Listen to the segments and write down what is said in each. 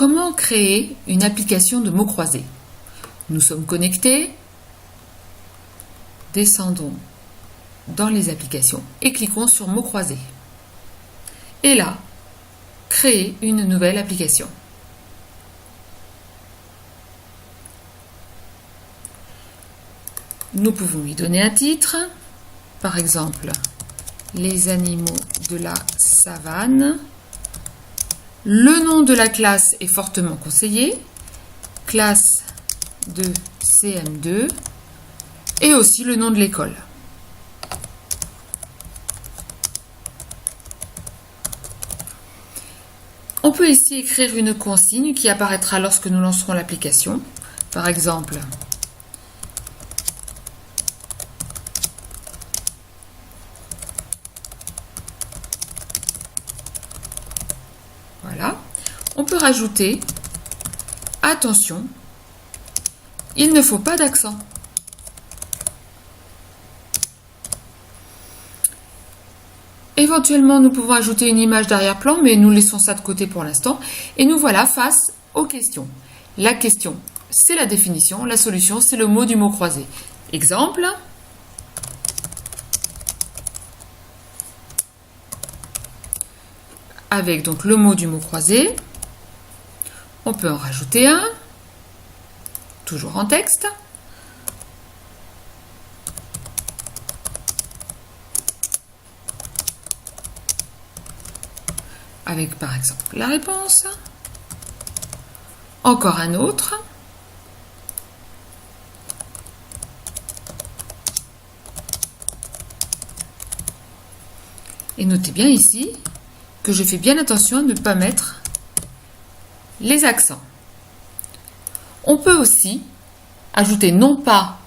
Comment créer une application de mots croisés? Nous sommes connectés. Descendons dans les applications et cliquons sur mots croisés. Et là, créer une nouvelle application. Nous pouvons lui donner un titre, par exemple, les animaux de la savane. Le nom de la classe est fortement conseillé, classe de CM2, et aussi le nom de l'école. On peut ici écrire une consigne qui apparaîtra lorsque nous lancerons l'application. Par exemple, voilà. On peut rajouter, attention, il ne faut pas d'accent. Éventuellement, nous pouvons ajouter une image d'arrière-plan, mais nous laissons ça de côté pour l'instant. Et nous voilà face aux questions. La question, c'est la définition. La solution, c'est le mot du mot croisé. Exemple. Avec donc le mot du mot croisé. On peut en rajouter un. Toujours en texte. Avec par exemple la réponse. Encore un autre. Et notez bien ici que je fais bien attention à ne pas mettre les accents. On peut aussi ajouter non pas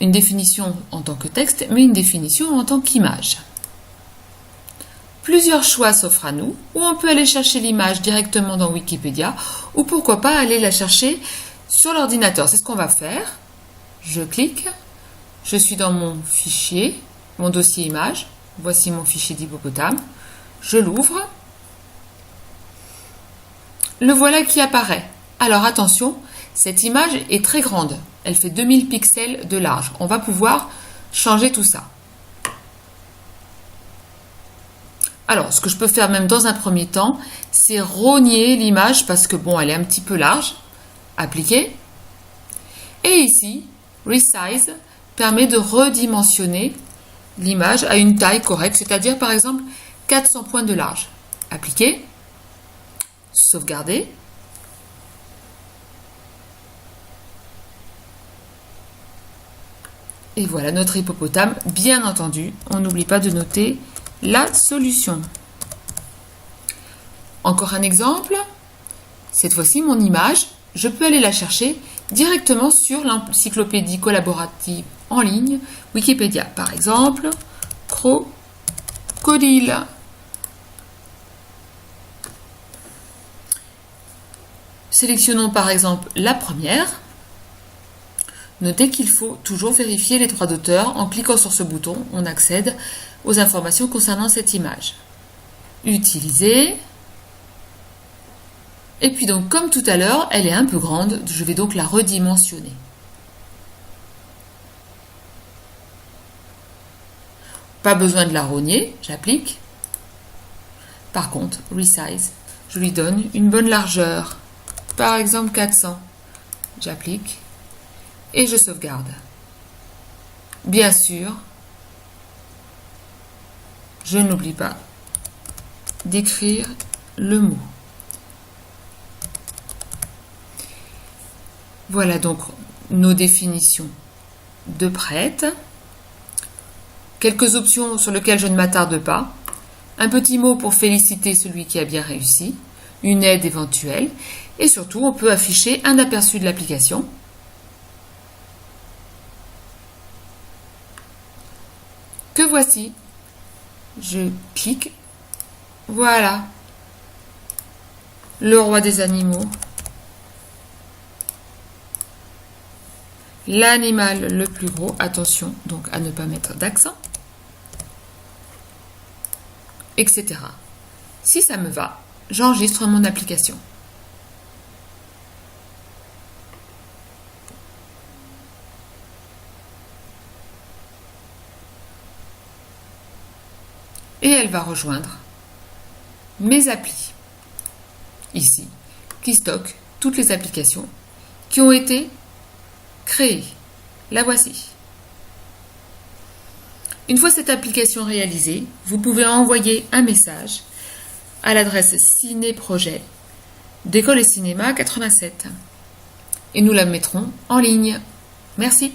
une définition en tant que texte, mais une définition en tant qu'image. Plusieurs choix s'offrent à nous, ou on peut aller chercher l'image directement dans Wikipédia, ou pourquoi pas aller la chercher sur l'ordinateur. C'est ce qu'on va faire. Je clique, je suis dans mon fichier, mon dossier image. Voici mon fichier d'hippopotame. Je l'ouvre. Le voilà qui apparaît. Alors attention, cette image est très grande. Elle fait 2000 pixels de large. On va pouvoir changer tout ça. Alors, ce que je peux faire même dans un premier temps, c'est rogner l'image parce que bon, elle est un petit peu large. Appliquer. Et ici, Resize permet de redimensionner l'image à une taille correcte, c'est-à-dire par exemple 400 points de large. Appliquer. Sauvegarder. Et voilà notre hippopotame. Bien entendu, on n'oublie pas de noter la solution. Encore un exemple. Cette fois-ci, mon image, je peux aller la chercher directement sur l'encyclopédie collaborative en ligne Wikipédia. Par exemple, crocodile. Sélectionnons par exemple la première. Notez qu'il faut toujours vérifier les droits d'auteur. En cliquant sur ce bouton, on accède aux informations concernant cette image. Utiliser. Et puis donc, comme tout à l'heure, elle est un peu grande. Je vais donc la redimensionner. Pas besoin de la rogner, j'applique. Par contre, Resize, je lui donne une bonne largeur. Par exemple 400. J'applique. Et je sauvegarde. Bien sûr, je n'oublie pas d'écrire le mot. Voilà donc nos définitions de prête. Quelques options sur lesquelles je ne m'attarde pas. Un petit mot pour féliciter celui qui a bien réussi. Une aide éventuelle. Et surtout, on peut afficher un aperçu de l'application. Que voici. Je clique. Voilà. Le roi des animaux. L'animal le plus gros. Attention donc à ne pas mettre d'accent. Etc. Si ça me va, j'enregistre mon application. et elle va rejoindre mes applis, ici, qui stocke toutes les applications qui ont été créées. La voici. Une fois cette application réalisée, vous pouvez envoyer un message à l'adresse ciné-projet d'École et Cinéma 87 et nous la mettrons en ligne. Merci.